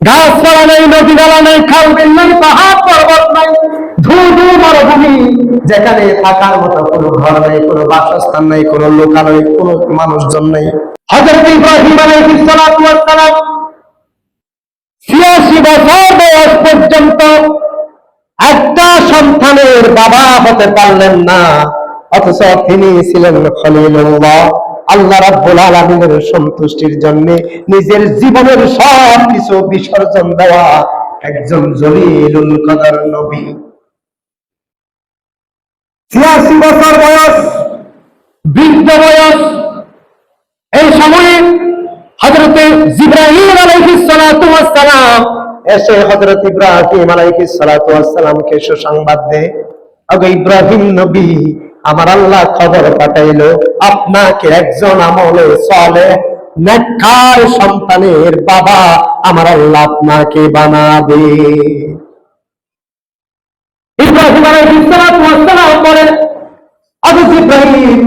গাছপালা নেই, নদী নালা নেই, খাল বিল নেই, পাহাড় পর্বত নাই, ধু ধু মরুভূমি, যেখানে থাকার মতো কোনো ঘর নেই, কোনো বাসস্থান নেই, কোনো লোকালয়, কোনো মানুষজন নেই। হযরত ইব্রাহিম আলাইহিস সালাতু ওয়াস সালাম ৮৬ বছর বয়স পর্যন্ত একটা সন্তানের বাবা হতে পারলেন না, অথচ তিনি ছিলেন খলিলুল্লাহ। আল্লাহ রাব্বুল আলামিনের সন্তুষ্টির জন্য নিজের জীবনের সব কিছু বিসর্জন দেওয়া একজন জলিলুল কদর নবী। ৮৬ বছর বয়স, বৃদ্ধ বয়স। এই সময়ে হযরতে জিবরাইল আলাইহিস সালাতু ওয়াস সালাম এসে হযরত ইব্রাহিম আলাইহিস সালাতু ওয়াস সালামকে সুসংবাদ দেয়, ওগো ইব্রাহিম নবী, আমার আল্লাহ খবর পাঠাইলো আপনাকে একজন আমলে সালেহ নেককার সন্তানের বাবা আমার আল্লাহ আপনাকে বানাবে। ইব্রাহিম আলাইহিস সালাতু ওয়াস সালাম বলেন, ওগো জিবরাইল,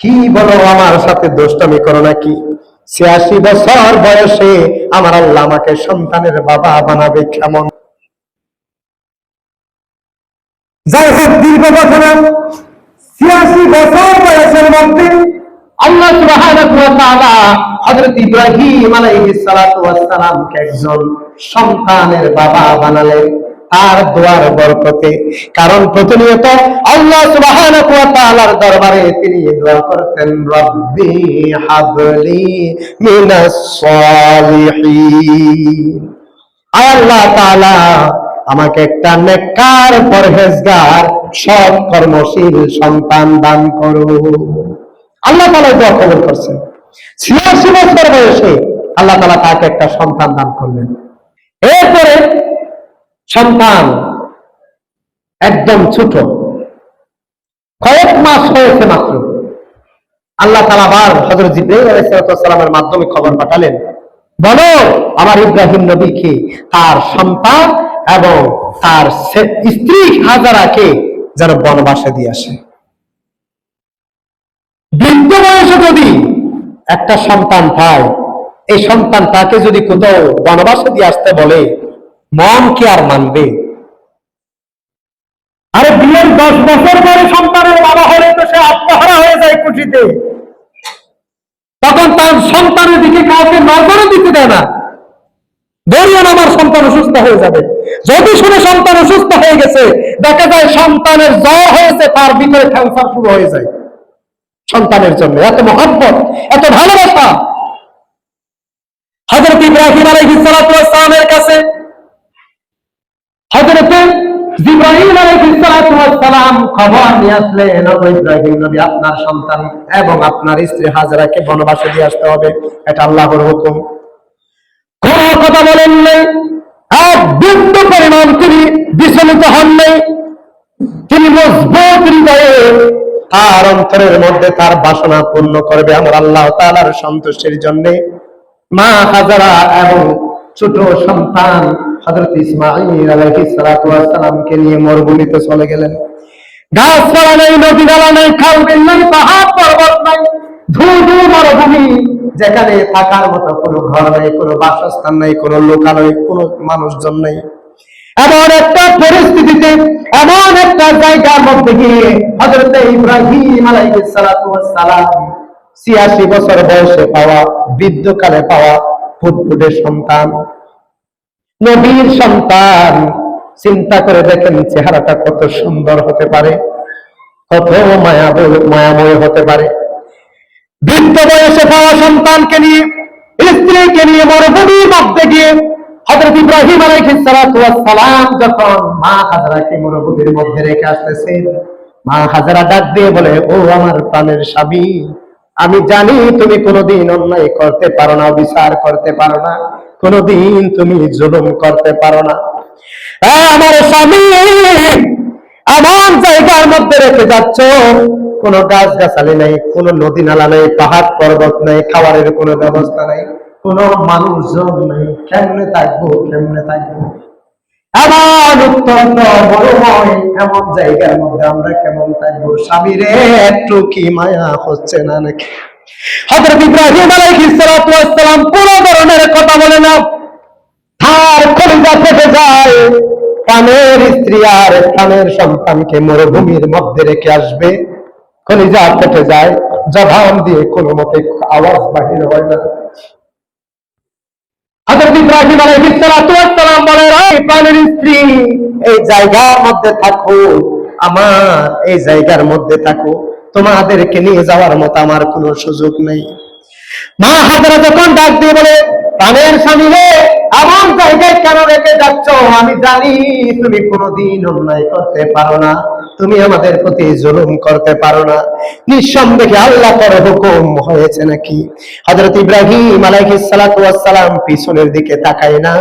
কি বলো, আমার সাথে দুষ্টামি করো নাকি? ৮৬ বছর বয়সে আমার আল্লাহ আমাকে সন্তানের বাবা বানাবে কেমন? যাই হোক, দীর্ঘ ঘটনা। ৮৬ বছর বয়সের মধ্যে আল্লাহ সুবহানাহু ওয়া তাআলা হযরত ইব্রাহিম আলাইহিস সালাতু ওয়াস সালামকে একজন সন্তানের বাবা বানালেন তার দোয়ার বরকতে। কারণ প্রতিনিয়ত আল্লাহ সুবহানাহু ওয়া তাআলার দরবারে তিনি দোয়া করতেন, রব্বি হাবলি মিনাস সালিহিন, আয় আল্লাহ তাআলা আমাকে একটা নেককার পরহেজগার সৎ কর্মশীল সন্তান দান করো। আল্লাহ তাআলা দোয়া কবুল করছেন। ৮৬ বছর বয়সে আল্লাহ তাআলা তাকে একটা সন্তান দান করলেন। এরপরে সন্তান একদম ছোট, কয়েক মাস হয়েছে মাত্র। আল্লাহ তাআলা আবার হযরত জিবরাইল আলাইহিস সালামের মাধ্যমে খবর পাঠালেন, বলো আমার ইব্রাহিম নবীকে তার সন্তান এবং তার স্ত্রী হাজারাকে যেন বনবাসে দিয়ে আসে। বৃদ্ধ বয়সে যদি একটা সন্তান পায়, এই সন্তান তাকে যদি কোথাও বনবাসে দিয়ে আসতে বলে, মন কি আর মানবে? আরে বিয়ের ১০ বছর পরে সন্তানের বাবা হলে তো সে আত্মহারা হয়ে যায় খুশিতে। তখন তার সন্তানের দিকে কাউকে নজরও দিতে দেয় না। ধরিয়ে আমার সন্তান অসুস্থ হয়ে যাবে। যদি শুনে সন্তান অসুস্থ হয়ে গেছে, দেখা যায় সন্তানের জ্বর হয়েছে, তার ভিতরে ক্যান্সার শুরু হয়ে যায়। সন্তানের জন্য এত মহব্বত, এত ভালোবাসা। হযরত ইব্রাহিম আলাইহিস সালাতু ওয়াস সালামের কাছে হযরত জিবরাইল আলাইহিস সালাতু ওয়াস সালাম খবর নিয়ে আসলেন, ওগো ইব্রাহিম নবী, আপনার সন্তান এবং আপনার স্ত্রী হাজরাকে বনবাসে দিয়ে আসতে হবে, এটা আল্লাহর হুকুম। কোন কথা বলেন নাই, এক বিন্দু পরিমাণ তিনি বিচলিত হন নাই। তিনি মজবুত হৃদয়ে তার অন্তরের মধ্যে তার বাসনা পূর্ণ করবে আমার আল্লাহ তাআলার সন্তুষ্টির জন্য মা হাজারা এবং ছোট সন্তান হযরত ইসমাঈল আলাইহিস সালাতু ওয়াস সালামকে নিয়ে মরুভূমিতে চলে গেলেন। গাছপালা নেই, নদী নালা নেই, খাল বিল নেই, পাহাড় পর্বত নাই, ধু ধু মরুভূমি, যেখানে থাকার মতো কোনো ঘর নেই, কোনো বাসস্থান নেই, কোনো লোকালয়, কোনো মানুষজন নেই। এমন একটা পরিস্থিতিতে, এমন একটা জায়গার মধ্যে গিয়ে হযরত ইব্রাহিম আলাইহিস সালাতু ওয়াস সালাম ৮৬ বছর বয়সে পাওয়া, বৃদ্ধকালে পাওয়া ফুটফুটে সন্তান, নবীর সন্তান, চিন্তা করে দেখেন চেহারাটা কত সুন্দর হতে পারে, কত মায়াময় হতে পারে। বৃদ্ধ বয়সে পাওয়া সন্তানকে নিয়ে, স্ত্রীকে নিয়ে মরুভূমির মধ্যে গিয়ে হযরত ইব্রাহিম আলাইহিস সালাতু ওয়াস সালাম যখন মা হাজরাকে মরুভূমির মধ্যে রেখে আসতেছেন, মা হাজরা ডাক দিয়ে বলে, ও আমার প্রাণের স্বামী, আমি জানি তুমি কোনোদিন অন্যায় করতে পারো না, বিচার করতে পারো না, কোনোদিন তুমি জুলুম করতে পারো না। আমার স্বামী, এমন জায়গার মধ্যে রেখে যাচ্ছ, কোনো গাছ গাছালি নেই, কোনো নদী নালা নেই, পাহাড় পর্বত নেই, খাবারের কোনো ব্যবস্থা নেই, কোনো মানুষজন নেই, কেমনে থাকবো, কেমনে থাকবো? এমন অত্যন্ত মরুময় এমন জায়গার মধ্যে আমরা কেমন থাকবো? স্বামীরে একটু কি মায়া হচ্ছে না নাকি? হযরত ইব্রাহিম আলাইহিস সালাতু ওয়াস সালাম পুরো ধরনের কথা বলে না, কলিজা ফেটে যায়। প্রাণের স্ত্রী আর প্রাণের সন্তানকে মরুভূমির মধ্যে রেখে আসবে, কলিজা ফেটে যায়, জবান দিয়ে কোনো মতে আওয়াজ বাহির হয় না। হযরত ইব্রাহিম আলাইহিস সালাতু ওয়াস সালাম বলেন, ও প্রাণের স্ত্রী, এই জায়গার মধ্যে থাকো, আমার এই জায়গার মধ্যে থাকো, তোমাদেরকে নিয়ে যাওয়ার মতো আমার কোনো সুযোগ নেই। মা হাজরা যখন ডাক দিয়ে বলে, প্রাণের স্বামী রে, এমন জায়গায় কেন রেখে যাচ্ছ? আমি জানি তুমি কোনোদিন অন্যায় করতে পারো না, তুমি আমাদের প্রতি জুলুম করতে পারো না, নিঃসন্দেহে আল্লাহ পর হুকুম হয়েছে নাকি? হযরত ইব্রাহিম আলাইহিস সালাতু ওয়াস সালাম পিছনের দিকে তাকায় না,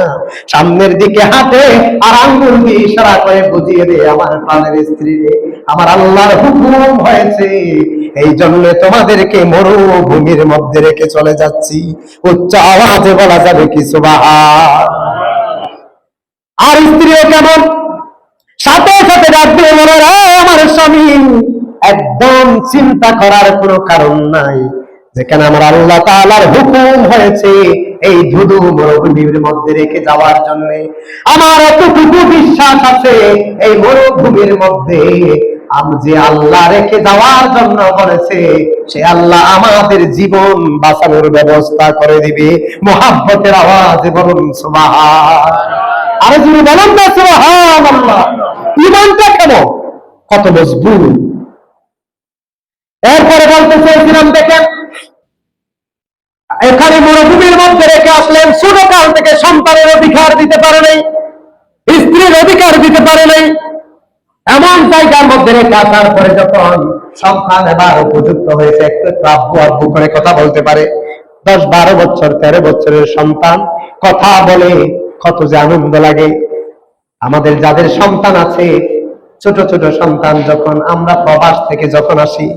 সামনের দিকে হাঁটে আর আঙ্গুল দিয়ে ইশারা করে বুঝিয়ে দেয়, আমার প্রাণের স্ত্রী রে, আমার আল্লাহর হুকুম হয়েছে, এই জন্য তোমাদেরকে মরুভূমির মধ্যে রেখে চলে যাচ্ছি। উচ্চ আওয়াজে বলা যাবে কি সুবহান। আর স্ত্রীও কেমন, সাথে সাথে ডাক দিয়ে বলে, আমার স্বামী, একদম চিন্তা করার কোনো কারণ নাই, যেখানে আমার আল্লাহ তাআলার হুকুম হয়েছে এই ধুধু মরুভূমির মধ্যে রেখে যাওয়ার জন্য, আমার এতটুকু বিশ্বাস আছে, এই মরুভূমির মধ্যে যে আল্লাহ রেখে যাওয়ার জন্য বলেছে, সে আল্লাহ আমাদের জীবন বাঁচানোর ব্যবস্থা করে দিবে। মুহাব্বতের আওয়াজে বলুন সুবহান। আরে যিনি বলেন না সুবহানাল্লাহ, ঈমানটা কেমন, কত মজবুত। এরপরে বলতে চেয়েছিলাম, দেখেন এখানে মরুভূমির মধ্যে রেখে আসলেন, ছোটকাল থেকে সন্তানের অধিকার দিতে পারে নাই, স্ত্রীর অধিকার দিতে পারে নাই, এমন জায়গার মধ্যে রেখে আসার পরে যখন সন্তান এবার উপযুক্ত হয়েছে, একটু আব্বু আব্বু করে কথা বলতে পারে, 10-12 বছর 13 বছরের সন্তান কথা বলে, কত যে আনন্দ লাগে। আমাদের যাদের সন্তান আছে, ছোট ছোট সন্তান, যখন আমরা প্রবাস থেকে যখন আসি,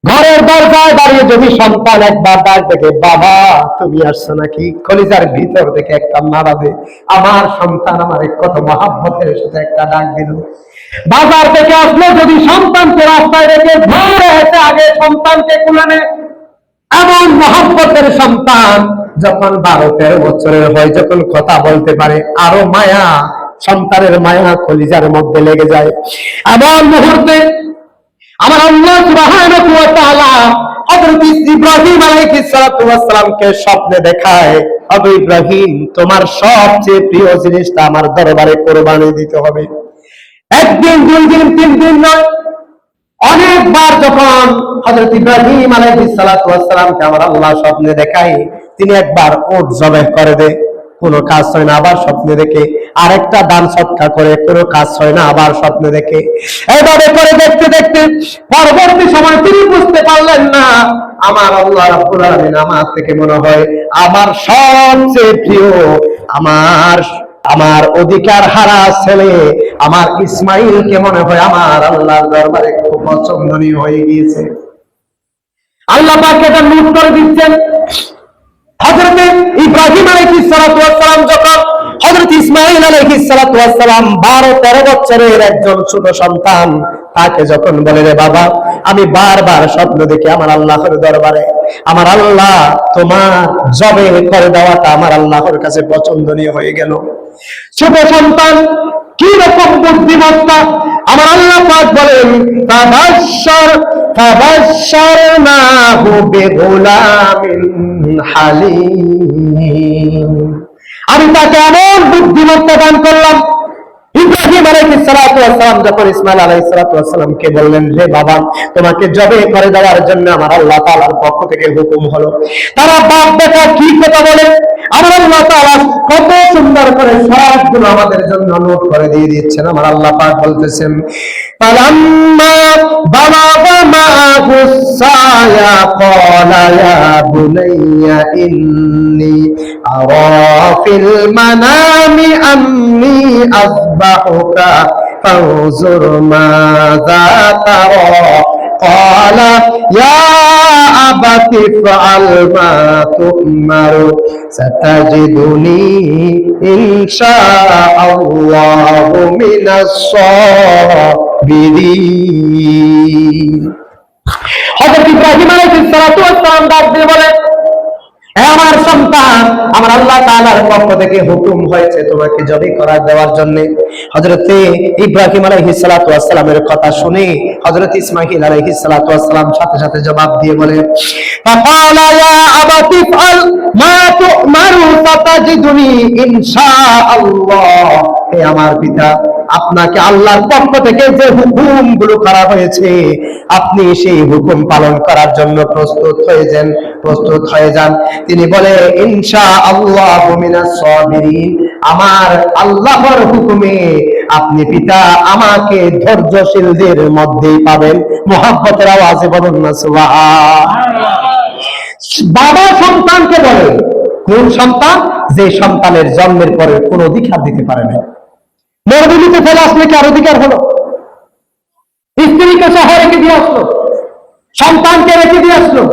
ঘরের দরজায় দাঁড়িয়ে যদি সন্তান একবার ডাক দেখে, বাবা তুমি আসছো নাকি, কলিজার ভিতর থেকে একটা নাড়া দে, আমার সন্তান আমার কত মহাব্বতের সাথে একটা ডাক দিল। বাজার থেকে আসলে যদি সন্তানকে রাস্তায় রেখে ধরে হেঁটে আগে সন্তানকে কোলে নেয়, এমন মহাব্বতের সন্তান যখন 12-13 বছরের হয়, যখন কথা বলতে পারে, আরো মায়া, সন্তানের মায়া কলিজার মধ্যে লেগে যায়। এমন মুহূর্তে আমার আল্লাহ সুবহানাহু ওয়া তাআলা হযরত ইব্রাহিম আলাইহিস সালাতু ওয়াস সালামকে স্বপ্নে দেখায়, ওগো ইব্রাহিম, তোমার সবচেয়ে প্রিয় জিনিসটা আমার দরবারে কুরবানি দিতে হবে। একদিন, 2 দিন, 3 দিন নয়, অনেকবার যখন হযরত ইব্রাহিম আলাইহিস সালাতু ওয়াস সালামকে আমার আল্লাহ স্বপ্নে দেখায়, তিনি একবার উট জবাই করে দেয়, কোনো কাজ হয় না, আবার স্বপ্নে দেখে, আরেকটা দান সৎকা করে, কোনো কাজ হয় না, আবার স্বপ্নে দেখে। এইভাবে করে দেখতে দেখতে পরবর্তী সময় তিনি বুঝতে পারলেন না, আমার আল্লাহ রাব্বুল আলামিন আমার থেকে মনে হয় আমার সবচেয়ে প্রিয়, আমার অধিকার হারা ছেলে আমার ইসমাইলকে মনে হয় আমার আল্লাহর দরবারে খুব পছন্দনীয় হয়ে গিয়েছে। আল্লাহ পাক এটা নোট করে দিচ্ছেন। হযরত ইব্রাহিম আলাইহিস সালাতু ওয়াস সালাম যখন হযরত ইসমাইল আলাইহিস সালাতু ওয়াস সালাম 12-13 বছরের একজন ছোট সন্তান, তাকে যখন বলে, রে বাবা, আমি বারবার স্বপ্ন দেখি আমার আল্লাহর দরবারে, আমার আল্লাহ তোমার জবে করে দেওয়াটা আমার আল্লাহর কাছে পছন্দনীয় হয়ে গেল। ছোট সন্তান কি রকম বুদ্ধিমত্তা, আমার আল্লাহ পাক বলেন, ফাবাশশারনাহু বিগুলামিন হালিম, আমি তাকে এমন বুদ্ধিমত্তা দান করলাম। ইব্রাহিম আলাইহিস সালাতু ওয়াস সালাম যখন ইসমাইল আলাইহিস সালাতু ওয়াস সালামকে বললেন, হে বাবা, তোমাকে জবে করে দেওয়ার জন্য আমার আল্লাহ তাআলার পক্ষ থেকে হুকুম হলো, তারা বাপ বেটা কি কথা বলে, আমার আল্লাহ তাআলা কত সুন্দর করে সবগুলো আমাদের জন্য নোট করে দিয়ে দিচ্ছেন। আমার আল্লাহ পাক বলতেছেন, ফালাম্মা বালাগা মা'হুস সায়া ক্বালা ইয়া বুনাইয়া ইন্নী আরা ফিল মানামি আন্নী আযবাহুকা ফানজুর মাযা তারা ক্বালা ইয়া আবাতি ফাআল মা তু'মারু সাতাজিদুনি ইনশাআল্লাহু মিনাস সাবিরিন। হযরত ইব্রাহিম আলাইহিস সালাতু ওয়াস সালাম ডাক দিয়ে বলেন, আমার সন্তান, আমার আল্লাহ তাআলার পক্ষ থেকে হুকুম হয়েছে তোমাকে জবাই করার দেওয়ার জন্য। হযরতে ইব্রাহিম আলাইহিস সালাতু ওয়াস সালামের কথা শুনে হযরত ইসমাঈল আলাইহিস সালাতু ওয়াস সালাম সাথে সাথে জবাব দিয়ে বলে, ফাকালা ইয়া আবাতি ফাল মা তুমারু সাতাজিদুনি ইনশাআল্লাহ। হে আমার পিতা, আপনাকে আল্লাহর পক্ষ থেকে যে হুকুমগুলো করা হয়েছে আপনি সেই হুকুম পালন করার জন্য প্রস্তুত হয়ে যান। তিনি বলে, ইনশাআল্লাহু মিনাস সাবিরিন, আমার আল্লাহর হুকুমে আপনি পিতা আমাকে ধৈর্যশীলদের মধ্যেই পাবেন। মুহাব্বতের আওয়াজে বলুন না সুবহানাল্লাহ। বাবা সন্তানকে বলে, কোন সন্তান? যে সন্তানের জন্মের পরে কোন অধিকার দিতে পারে না। মরুভূমিতে ফেলে আসলে কি আর অধিকার হলো? স্ত্রীকে শহরে রেখে দিয়ে আসলো, সন্তানকে রেখে দিয়ে আসলো,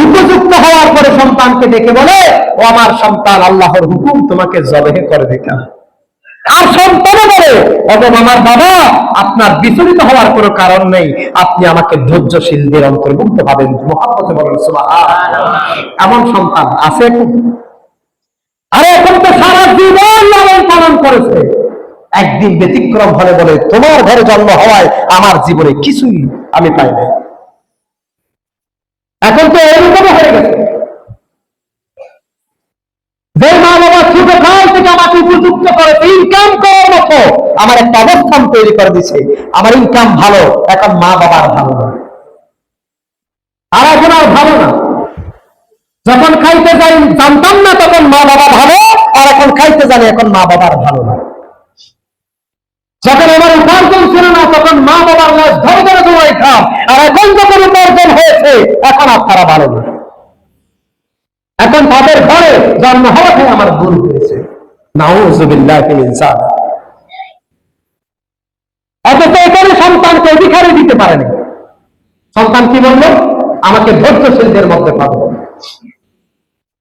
উপযুক্ত হওয়ার পরে সন্তানকে ডেকে বলে, ও আমার সন্তান, আল্লাহর হুকুম তোমাকে জবাই করে দিতে হবে। আর সন্তানে বলে, অথবা আমার বাবা, আপনার বিচলিত হওয়ার কোনো কারণ নেই, আপনি আমাকে ধৈর্যশীলদের অন্তর্ভুক্ত ভাবেন। মুহাব্বতে বলেন সুবহানাল্লাহ। এমন সন্তান আছে এখন? আরে এখন তো সারা জীবন লালন পালন করেছে, একদিন ব্যতিক্রম হলে বলে, তোমার ঘরে জন্ম হওয়ায় আমার জীবনে কিছুই আমি পাই নাই। এখন তো এরকম হয়ে গেছে, যে মা বাবা ছোট কাল থেকে আমাকে উপযুক্ত করেছে, ইনকাম করার মতো আমার একটা অবস্থান তৈরি করে দিচ্ছে, আমার ইনকাম ভালো, এখন মা বাবার ভালো না, আর এখন আর ভালো না। যখন খাইতে যাই জানতাম না তখন মা বাবা ভালো, আর এখন খাইতে জানি এখন মা বাবার ভালো না। যখন আমার উপার্জন ছিল না তখন মা বাবার লাশ ধরে ধরে জমাই খাম, আর এখন যখন উপার্জন হয়েছে এখন আপনারা ভালো না। এখন তাদের ঘরে জন্ম হওয়াতে আমার ভুল হয়েছে। নাউযুবিল্লাহি মিন যালিক। অথচ এখানে সন্তানকে অধিকারই দিতে পারেনি। সন্তান কি বললো? আমাকে ধৈর্যশীলদের মধ্যে পাবো।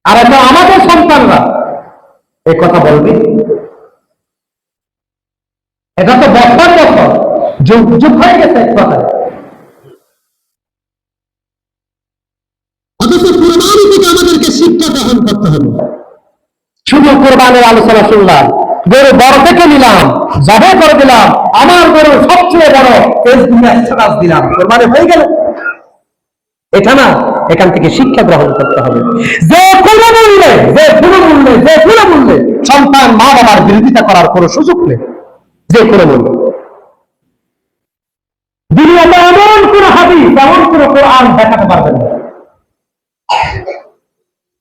আর এখন আমাদের সন্তানরা এই কথা বলবে? এটা তো বছর বছর যুগ যুগ হয়ে গেছে এক কথায়। অথচ কুরবানি থেকে আমাদেরকে শিক্ষা গ্রহণ করতে হবে। শুধু কুরবানের আলোচনা শুনলাম, গরু বড় থেকে নিলাম, জবাই করে দিলাম, আমার গরু সবচেয়ে বড়, স্ট্যাটাস দিলাম, কুরবানি হয়ে গেল। এটা না, এখান থেকে শিক্ষা গ্রহণ করতে হবে। যে কোনো মূল্যে সন্তান মা বাবার বিরোধিতা করার কোনো সুযোগ নেই। যে কোনো মূল্যে দুনিয়াতে এমন কোন হাদিস, এমন কোন কোরআন দেখাতে পারবেন না,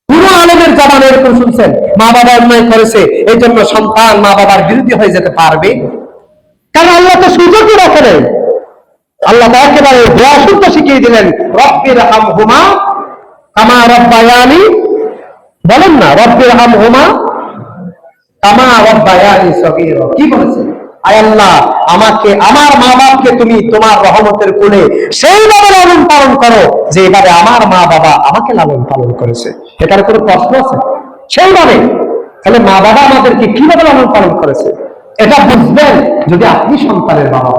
কোন আলেমের জবানে এরকম শুনছেন মা বাবা অন্যায় করেছে এই জন্য সন্তান মা বাবার বিরোধী হয়ে যেতে পারবে? কারণ আল্লাহ তো সুযোগই রাখেন। আল্লাহ একেবারে দোয়া শুনতে শিখিয়ে দিলেন, রব্বির হামহুমা কামা রব্বায়ানি, বলেন না, রব্বির হামহুমা কামা রব্বায়ানি সগীরা। কি বলেছেন? আয় আল্লাহ, আমাকে আমার মা বাবাকে তুমি তোমার রহমতের কোলে সেইভাবে লালন পালন করো যেভাবে আমার মা বাবা আমাকে লালন পালন করেছে। এটার কোনো প্রশ্ন আছে? সেইভাবে। তাহলে মা বাবা আমাদেরকে কিভাবে লালন পালন করেছে এটা বুঝবেন যদি আপনি সন্তানের বাবা।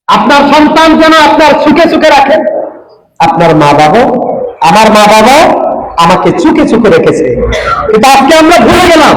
আপনার সন্তান যেন আপনার সুখে সুখে রাখেন। আপনার মা বাবা, আমার মা বাবা আমাকে চুকে চুকে রেখেছে, কিন্তু আজকে আমরা ভুলে গেলাম